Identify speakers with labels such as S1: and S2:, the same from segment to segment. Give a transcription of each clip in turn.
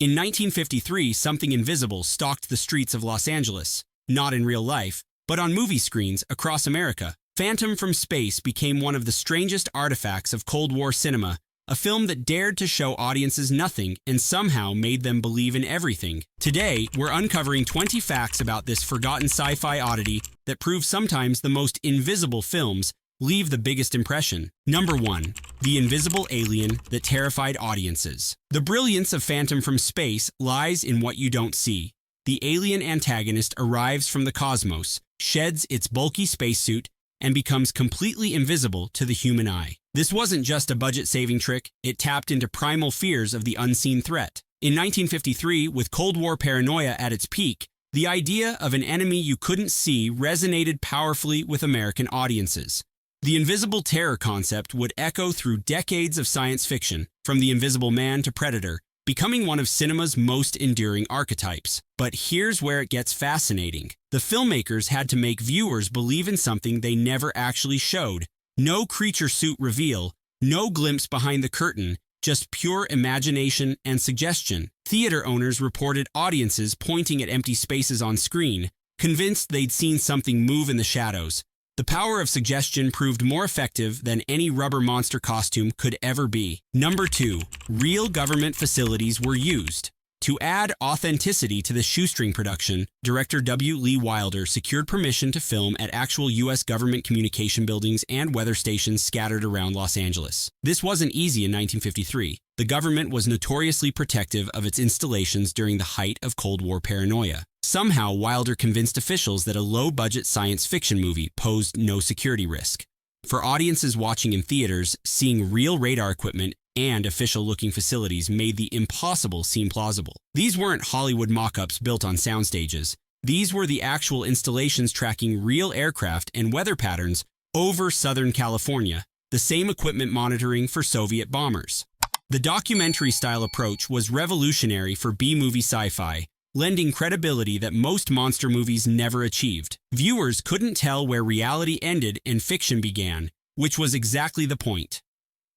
S1: In 1953, something invisible stalked the streets of Los Angeles, not in real life, but on movie screens across America. Phantom from Space became one of the strangest artifacts of Cold War cinema, a film that dared to show audiences nothing and somehow made them believe in everything. Today, we're uncovering 20 facts about this forgotten sci-fi oddity that prove sometimes the most invisible films leave the biggest impression. Number 1. The invisible alien that terrified audiences. The brilliance of Phantom from Space lies in what you don't see. The alien antagonist arrives from the cosmos, sheds its bulky spacesuit, and becomes completely invisible to the human eye. This wasn't just a budget-saving trick, it tapped into primal fears of the unseen threat. In 1953, with Cold War paranoia at its peak, the idea of an enemy you couldn't see resonated powerfully with American audiences. The invisible terror concept would echo through decades of science fiction, from The Invisible Man to Predator, becoming one of cinema's most enduring archetypes. But here's where it gets fascinating. The filmmakers had to make viewers believe in something they never actually showed. No creature suit reveal, no glimpse behind the curtain, just pure imagination and suggestion. Theater owners reported audiences pointing at empty spaces on screen, convinced they'd seen something move in the shadows. The power of suggestion proved more effective than any rubber monster costume could ever be. Number 2. Real government facilities were used. To add authenticity to the shoestring production, director W. Lee Wilder secured permission to film at actual U.S. government communication buildings and weather stations scattered around Los Angeles. This wasn't easy in 1953. The government was notoriously protective of its installations during the height of Cold War paranoia. Somehow, Wilder convinced officials that a low-budget science fiction movie posed no security risk. For audiences watching in theaters, seeing real radar equipment and official-looking facilities made the impossible seem plausible. These weren't Hollywood mock-ups built on sound stages. These were the actual installations tracking real aircraft and weather patterns over Southern California, the same equipment monitoring for Soviet bombers. The documentary-style approach was revolutionary for B-movie sci-fi, lending credibility that most monster movies never achieved. Viewers couldn't tell where reality ended and fiction began, which was exactly the point.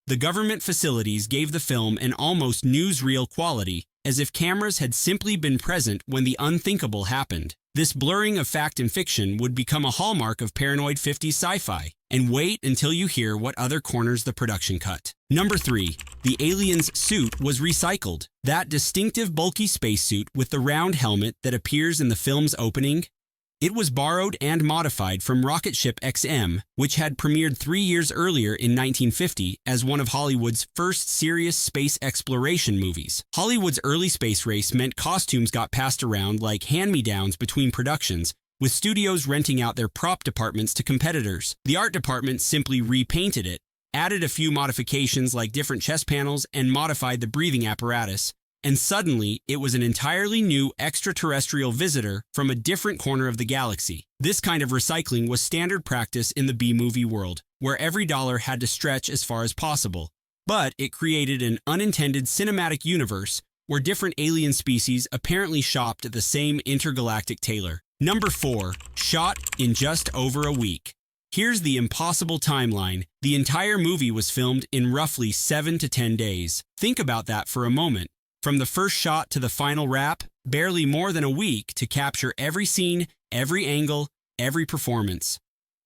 S1: The government facilities gave the film an almost newsreel quality, as if cameras had simply been present when the unthinkable happened. This blurring of fact and fiction would become a hallmark of paranoid 50s sci-fi. And wait until you hear what other corners the production cut. Number 3. The alien's suit was recycled. That distinctive bulky spacesuit with the round helmet that appears in the film's opening? It was borrowed and modified from rocket ship XM, which had premiered 3 years earlier in 1950 as one of Hollywood's first serious space exploration movies. Hollywood's early space race meant costumes got passed around like hand-me-downs between productions, with studios renting out their prop departments to competitors. The art department simply repainted it, added a few modifications like different chest panels, and modified the breathing apparatus. And suddenly, it was an entirely new extraterrestrial visitor from a different corner of the galaxy. This kind of recycling was standard practice in the B-movie world, where every dollar had to stretch as far as possible. But it created an unintended cinematic universe where different alien species apparently shopped at the same intergalactic tailor. Number 4. Shot in just over a week. Here's the impossible timeline. The entire movie was filmed in roughly 7 to 10 days. Think about that for a moment. From the first shot to the final wrap, barely more than a week to capture every scene, every angle, every performance.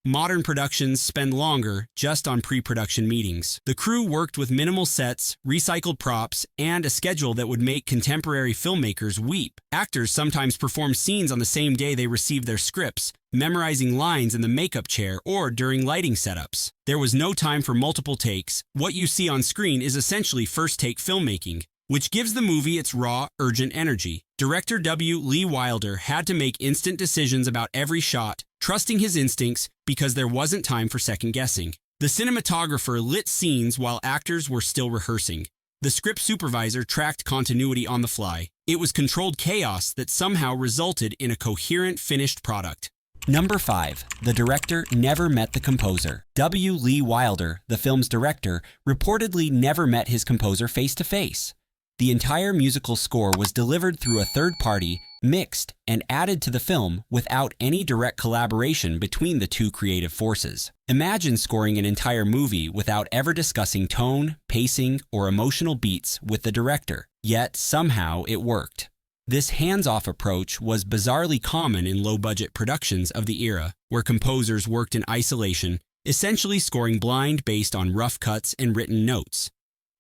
S1: Modern productions spend longer just on pre-production meetings. The crew worked with minimal sets, recycled props, and a schedule that would make contemporary filmmakers weep. Actors sometimes performed scenes on the same day they received their scripts, memorizing lines in the makeup chair or during lighting setups. There was no time for multiple takes. What you see on screen is essentially first-take filmmaking, which gives the movie its raw, urgent energy. Director W. Lee Wilder had to make instant decisions about every shot, trusting his instincts because there wasn't time for second-guessing. The cinematographer lit scenes while actors were still rehearsing. The script supervisor tracked continuity on the fly. It was controlled chaos that somehow resulted in a coherent, finished product. Number 5. The director never met the composer. W. Lee Wilder, the film's director, reportedly never met his composer face-to-face. The entire musical score was delivered through a third party, mixed, and added to the film without any direct collaboration between the two creative forces. Imagine scoring an entire movie without ever discussing tone, pacing, or emotional beats with the director. Yet somehow it worked. This hands-off approach was bizarrely common in low-budget productions of the era, where composers worked in isolation, essentially scoring blind based on rough cuts and written notes.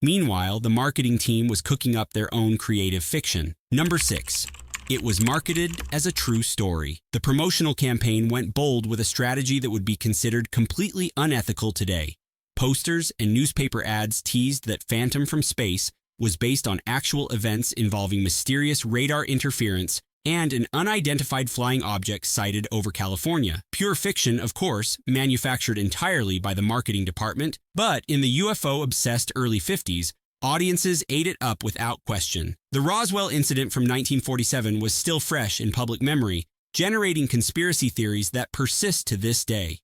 S1: Meanwhile, the marketing team was cooking up their own creative fiction. Number 6. It was marketed as a true story. The promotional campaign went bold with a strategy that would be considered completely unethical today. Posters and newspaper ads teased that Phantom from Space was based on actual events involving mysterious radar interference and an unidentified flying object sighted over California. Pure fiction, of course, manufactured entirely by the marketing department, but in the UFO-obsessed early 50s, audiences ate it up without question. The Roswell incident from 1947 was still fresh in public memory, generating conspiracy theories that persist to this day.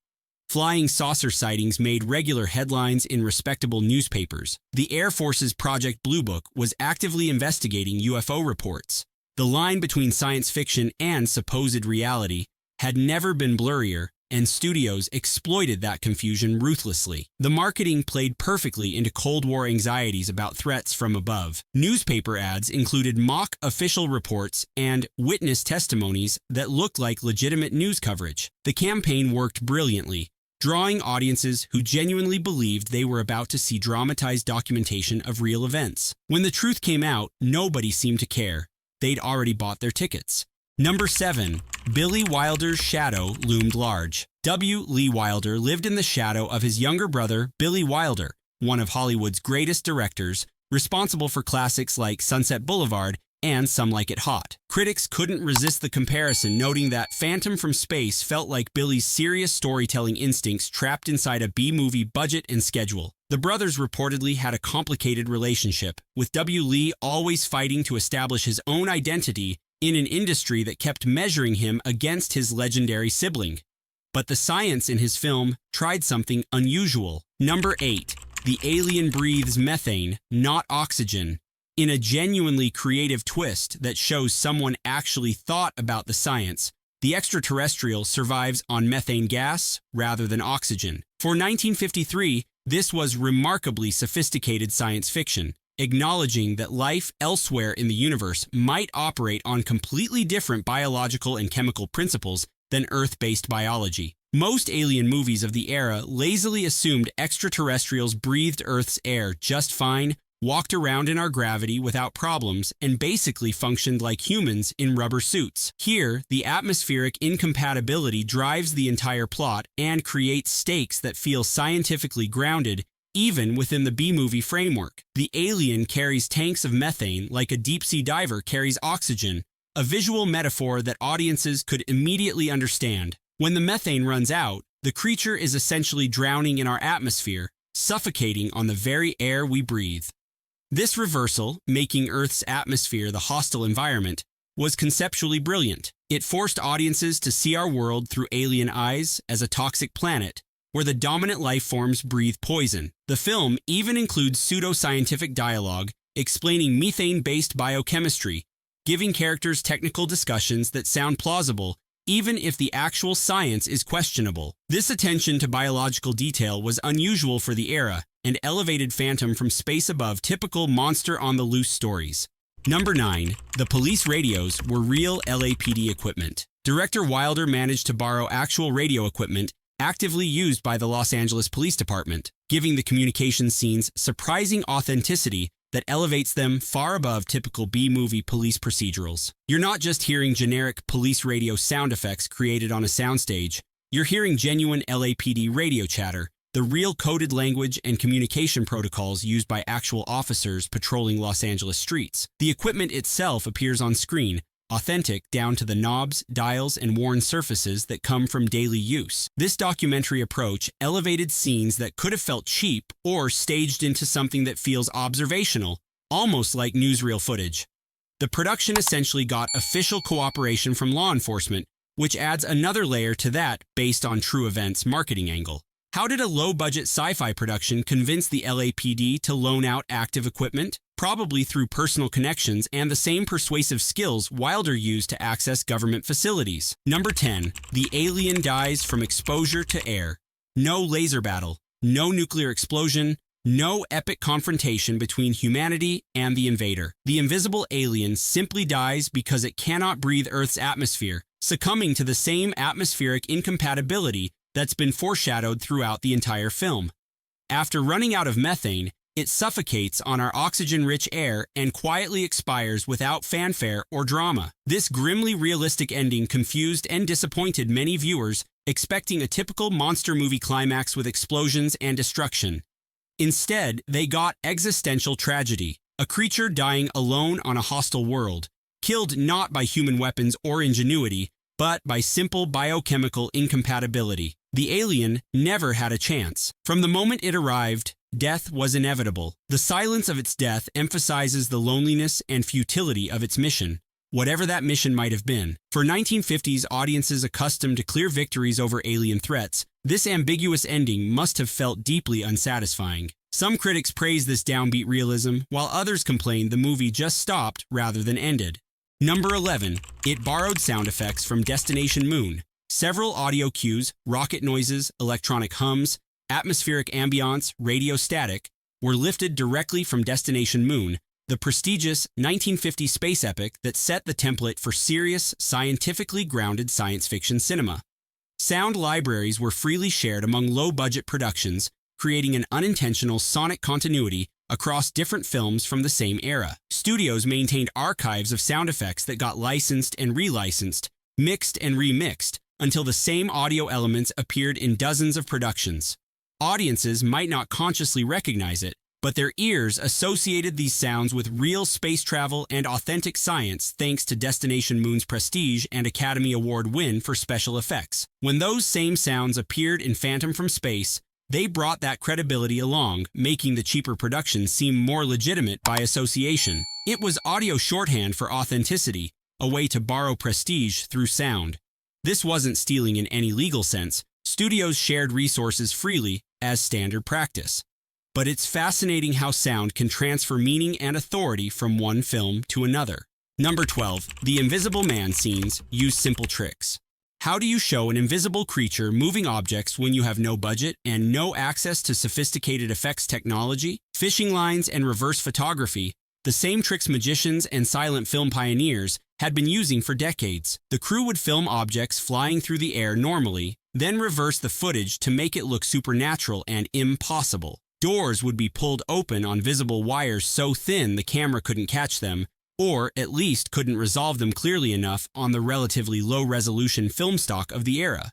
S1: Flying saucer sightings made regular headlines in respectable newspapers. The Air Force's Project Blue Book was actively investigating UFO reports. The line between science fiction and supposed reality had never been blurrier, and studios exploited that confusion ruthlessly. The marketing played perfectly into Cold War anxieties about threats from above. Newspaper ads included mock official reports and witness testimonies that looked like legitimate news coverage. The campaign worked brilliantly, drawing audiences who genuinely believed they were about to see dramatized documentation of real events. When the truth came out, nobody seemed to care. They'd already bought their tickets. Number 7. Billy Wilder's shadow loomed large. W. Lee Wilder lived in the shadow of his younger brother, Billy Wilder, one of Hollywood's greatest directors, responsible for classics like Sunset Boulevard and Some Like It Hot. Critics couldn't resist the comparison, noting that Phantom from Space felt like Billy's serious storytelling instincts trapped inside a B-movie budget and schedule. The brothers reportedly had a complicated relationship, with W. Lee always fighting to establish his own identity in an industry that kept measuring him against his legendary sibling. But the science in his film tried something unusual. Number 8. The alien breathes methane, not oxygen. In a genuinely creative twist that shows someone actually thought about the science, the extraterrestrial survives on methane gas rather than oxygen. For 1953, this was remarkably sophisticated science fiction, acknowledging that life elsewhere in the universe might operate on completely different biological and chemical principles than Earth-based biology. Most alien movies of the era lazily assumed extraterrestrials breathed Earth's air just fine, walked around in our gravity without problems, and basically functioned like humans in rubber suits. Here, the atmospheric incompatibility drives the entire plot and creates stakes that feel scientifically grounded even within the B-movie framework. The alien carries tanks of methane like a deep-sea diver carries oxygen, a visual metaphor that audiences could immediately understand. When the methane runs out, the creature is essentially drowning in our atmosphere, suffocating on the very air we breathe. This reversal, making Earth's atmosphere the hostile environment, was conceptually brilliant. It forced audiences to see our world through alien eyes as a toxic planet, where the dominant life forms breathe poison. The film even includes pseudo-scientific dialogue explaining methane-based biochemistry, giving characters technical discussions that sound plausible even if the actual science is questionable. This attention to biological detail was unusual for the era and elevated Phantom from space above typical monster-on-the-loose stories. Number 9. The police radios were real LAPD equipment. Director Wilder managed to borrow actual radio equipment actively used by the Los Angeles Police Department, giving the communications scenes surprising authenticity that elevates them far above typical B-movie police procedurals. You're not just hearing generic police radio sound effects created on a soundstage, you're hearing genuine LAPD radio chatter, the real coded language and communication protocols used by actual officers patrolling Los Angeles streets. The equipment itself appears on screen, authentic down to the knobs, dials, and worn surfaces that come from daily use. This documentary approach elevated scenes that could have felt cheap or staged into something that feels observational, almost like newsreel footage. The production essentially got official cooperation from law enforcement, which adds another layer to that based on true events marketing angle. How did a low-budget sci-fi production convince the LAPD to loan out active equipment? Probably through personal connections and the same persuasive skills Wilder used to access government facilities. Number 10. The alien dies from exposure to air. No laser battle, no nuclear explosion, no epic confrontation between humanity and the invader. The invisible alien simply dies because it cannot breathe Earth's atmosphere, succumbing to the same atmospheric incompatibility that's been foreshadowed throughout the entire film. After running out of methane, it suffocates on our oxygen-rich air and quietly expires without fanfare or drama. This grimly realistic ending confused and disappointed many viewers, expecting a typical monster movie climax with explosions and destruction. Instead, they got existential tragedy, a creature dying alone on a hostile world, killed not by human weapons or ingenuity, but by simple biochemical incompatibility. The alien never had a chance. From the moment it arrived, death was inevitable. The silence of its death emphasizes the loneliness and futility of its mission, whatever that mission might have been. For 1950s audiences accustomed to clear victories over alien threats, this ambiguous ending must have felt deeply unsatisfying. Some critics praise this downbeat realism, while others complain the movie just stopped rather than ended. Number 11. It borrowed sound effects from Destination Moon. Several audio cues, rocket noises, electronic hums, atmospheric ambiance, radio static, were lifted directly from Destination Moon, the prestigious 1950 space epic that set the template for serious, scientifically grounded science fiction cinema. Sound libraries were freely shared among low-budget productions, creating an unintentional sonic continuity across different films from the same era. Studios maintained archives of sound effects that got licensed and relicensed, mixed and remixed, until the same audio elements appeared in dozens of productions. Audiences might not consciously recognize it, but their ears associated these sounds with real space travel and authentic science thanks to Destination Moon's prestige and Academy Award win for special effects. When those same sounds appeared in Phantom from Space, they brought that credibility along, making the cheaper production seem more legitimate by association. It was audio shorthand for authenticity, a way to borrow prestige through sound. This wasn't stealing in any legal sense. Studios shared resources freely as standard practice. But it's fascinating how sound can transfer meaning and authority from one film to another. Number 12. The Invisible Man scenes use simple tricks. How do you show an invisible creature moving objects when you have no budget and no access to sophisticated effects technology? Fishing lines and reverse photography, the same tricks magicians and silent film pioneers had been using for decades. The crew would film objects flying through the air normally, then reverse the footage to make it look supernatural and impossible. Doors would be pulled open on visible wires so thin the camera couldn't catch them, or at least couldn't resolve them clearly enough on the relatively low-resolution film stock of the era.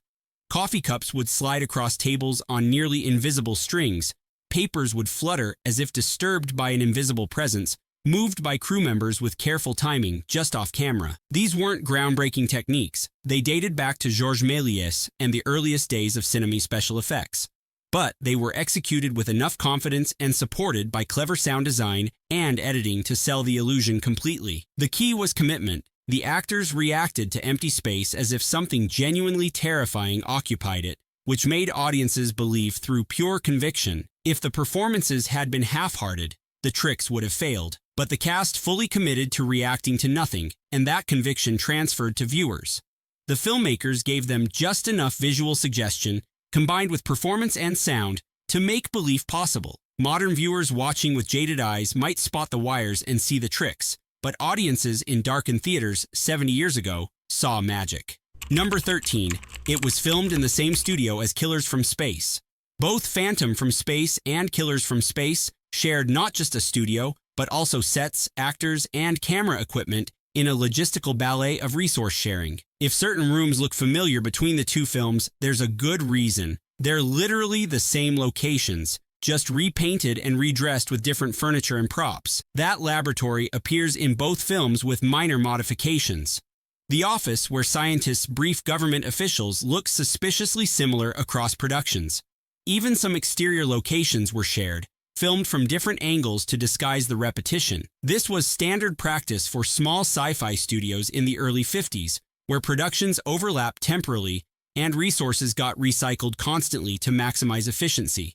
S1: Coffee cups would slide across tables on nearly invisible strings. Papers would flutter as if disturbed by an invisible presence, moved by crew members with careful timing just off camera. These weren't groundbreaking techniques. They dated back to Georges Méliès and the earliest days of cinema special effects. But they were executed with enough confidence and supported by clever sound design and editing to sell the illusion completely. The key was commitment. The actors reacted to empty space as if something genuinely terrifying occupied it, which made audiences believe through pure conviction. If the performances had been half-hearted, the tricks would have failed. But the cast fully committed to reacting to nothing, and that conviction transferred to viewers. The filmmakers gave them just enough visual suggestion, combined with performance and sound, to make belief possible. Modern viewers watching with jaded eyes might spot the wires and see the tricks, but audiences in darkened theaters 70 years ago saw magic. Number 13. It was filmed in the same studio as Killers from Space. Both Phantom from Space and Killers from Space shared not just a studio, but also sets, actors, and camera equipment in a logistical ballet of resource sharing. If certain rooms look familiar between the two films, there's a good reason. They're literally the same locations, just repainted and redressed with different furniture and props. That laboratory appears in both films with minor modifications. The office where scientists brief government officials looks suspiciously similar across productions. Even some exterior locations were shared, filmed from different angles to disguise the repetition. This was standard practice for small sci-fi studios in the early 50s, where productions overlapped temporally and resources got recycled constantly to maximize efficiency.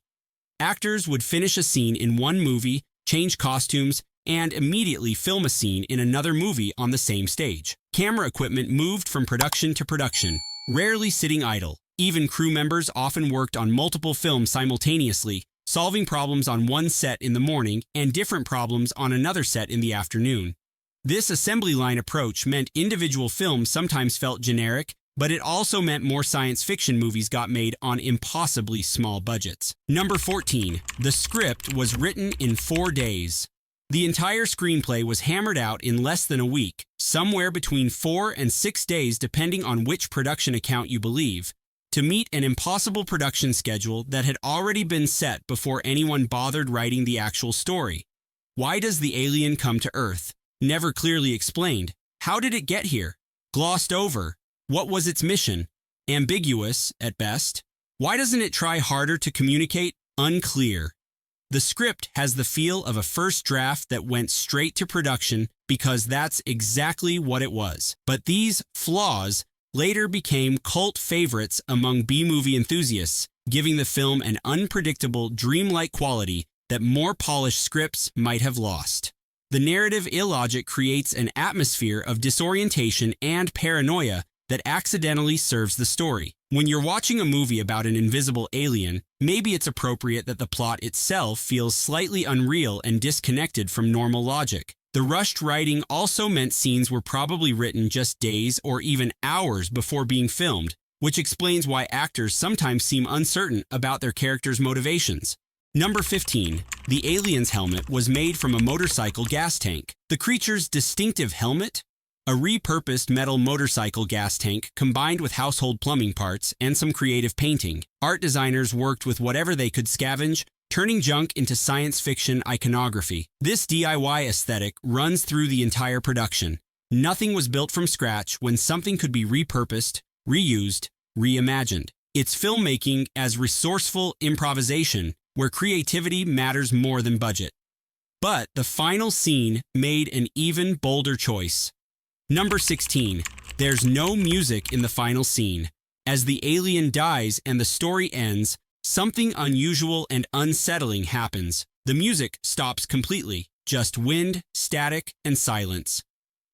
S1: Actors would finish a scene in one movie, change costumes, and immediately film a scene in another movie on the same stage. Camera equipment moved from production to production, rarely sitting idle. Even crew members often worked on multiple films simultaneously, solving problems on one set in the morning and different problems on another set in the afternoon. This assembly line approach meant individual films sometimes felt generic, but it also meant more science fiction movies got made on impossibly small budgets. Number 14. The script was written in 4 days. The entire screenplay was hammered out in less than a week, somewhere between 4 and 6 days depending on which production account you believe, to meet an impossible production schedule that had already been set before anyone bothered writing the actual story. Why does the alien come to Earth? Never clearly explained. How did it get here? Glossed over. What was its mission? Ambiguous, at best. Why doesn't it try harder to communicate? Unclear. The script has the feel of a first draft that went straight to production because that's exactly what it was. But these flaws later became cult favorites among B-movie enthusiasts, giving the film an unpredictable, dreamlike quality that more polished scripts might have lost. The narrative illogic creates an atmosphere of disorientation and paranoia that accidentally serves the story. When you're watching a movie about an invisible alien, maybe it's appropriate that the plot itself feels slightly unreal and disconnected from normal logic. The rushed writing also meant scenes were probably written just days or even hours before being filmed, which explains why actors sometimes seem uncertain about their characters' motivations. Number 15. The alien's helmet was made from a motorcycle gas tank. The creature's distinctive helmet? A repurposed metal motorcycle gas tank combined with household plumbing parts and some creative painting. Art designers worked with whatever they could scavenge, turning junk into science fiction iconography. This DIY aesthetic runs through the entire production. Nothing was built from scratch when something could be repurposed, reused, reimagined. It's filmmaking as resourceful improvisation, where creativity matters more than budget. But the final scene made an even bolder choice. Number 16. There's no music in the final scene. As the alien dies and the story ends, something unusual and unsettling happens. The music stops completely, just wind, static, and silence.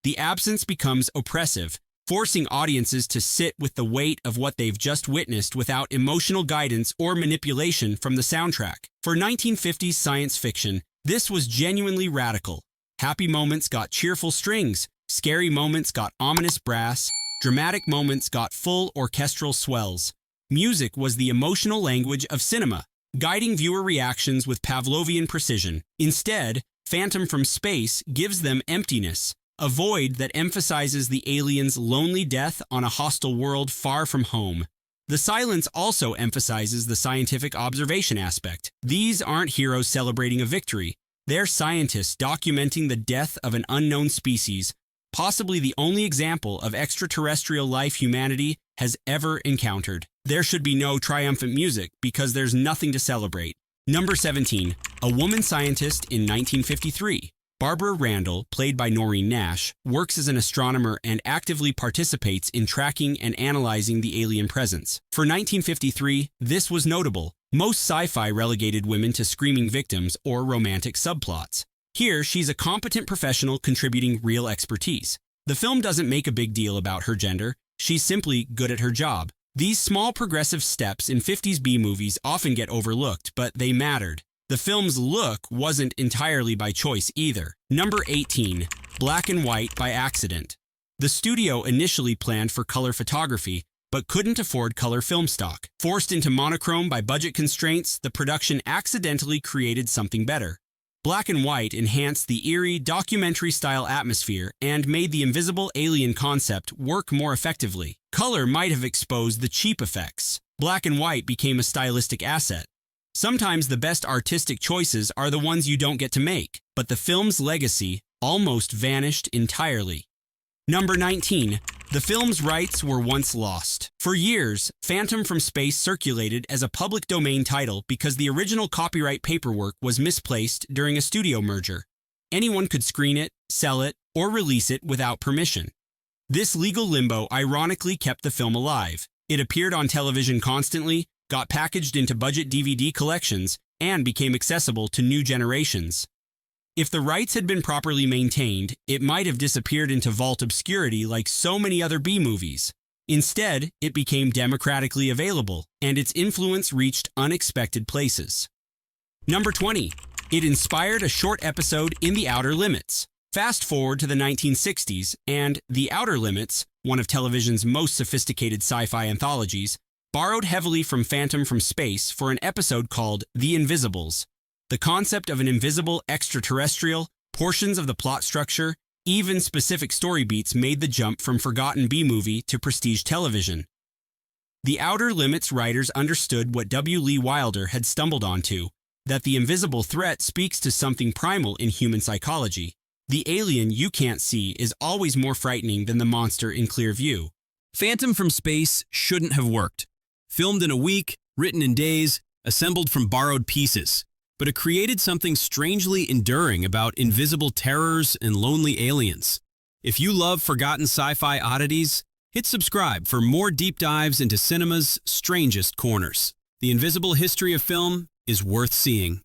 S1: The absence becomes oppressive, forcing audiences to sit with the weight of what they've just witnessed without emotional guidance or manipulation from the soundtrack. For 1950s science fiction, this was genuinely radical. Happy moments got cheerful strings, scary moments got ominous brass, dramatic moments got full orchestral swells. Music was the emotional language of cinema, guiding viewer reactions with Pavlovian precision. Instead, Phantom from Space gives them emptiness, a void that emphasizes the alien's lonely death on a hostile world far from home. The silence also emphasizes the scientific observation aspect. These aren't heroes celebrating a victory. They're scientists documenting the death of an unknown species, possibly the only example of extraterrestrial life humanity has ever encountered. There should be no triumphant music because there's nothing to celebrate. Number 17. A woman scientist in 1953. Barbara Randall, played by Noreen Nash, works as an astronomer and actively participates in tracking and analyzing the alien presence. For 1953, this was notable. Most sci-fi relegated women to screaming victims or romantic subplots. Here, she's a competent professional contributing real expertise. The film doesn't make a big deal about her gender. She's simply good at her job. These small progressive steps in 50s B-movies often get overlooked, but they mattered. The film's look wasn't entirely by choice either. Number 18. Black and white by accident. The studio initially planned for color photography, but couldn't afford color film stock. Forced into monochrome by budget constraints, the production accidentally created something better. Black and white enhanced the eerie, documentary-style atmosphere and made the invisible alien concept work more effectively. Color might have exposed the cheap effects. Black and white became a stylistic asset. Sometimes the best artistic choices are the ones you don't get to make, but the film's legacy almost vanished entirely. Number 19. The film's rights were once lost. For years, Phantom from Space circulated as a public domain title because the original copyright paperwork was misplaced during a studio merger. Anyone could screen it, sell it, or release it without permission. This legal limbo ironically kept the film alive. It appeared on television constantly, got packaged into budget DVD collections, and became accessible to new generations. If the rights had been properly maintained, it might have disappeared into vault obscurity like so many other B-movies. Instead, it became democratically available, and its influence reached unexpected places. Number 20. It inspired a short episode in The Outer Limits. Fast forward to the 1960s, and The Outer Limits, one of television's most sophisticated sci-fi anthologies, borrowed heavily from Phantom from Space for an episode called The Invisibles. The concept of an invisible extraterrestrial, portions of the plot structure, even specific story beats made the jump from forgotten B-movie to prestige television. The Outer Limits writers understood what W. Lee Wilder had stumbled onto, that the invisible threat speaks to something primal in human psychology. The alien you can't see is always more frightening than the monster in clear view.
S2: Phantom from Space shouldn't have worked. Filmed in a week, written in days, assembled from borrowed pieces. But it created something strangely enduring about invisible terrors and lonely aliens. If you love forgotten sci-fi oddities, hit subscribe for more deep dives into cinema's strangest corners. The invisible history of film is worth seeing.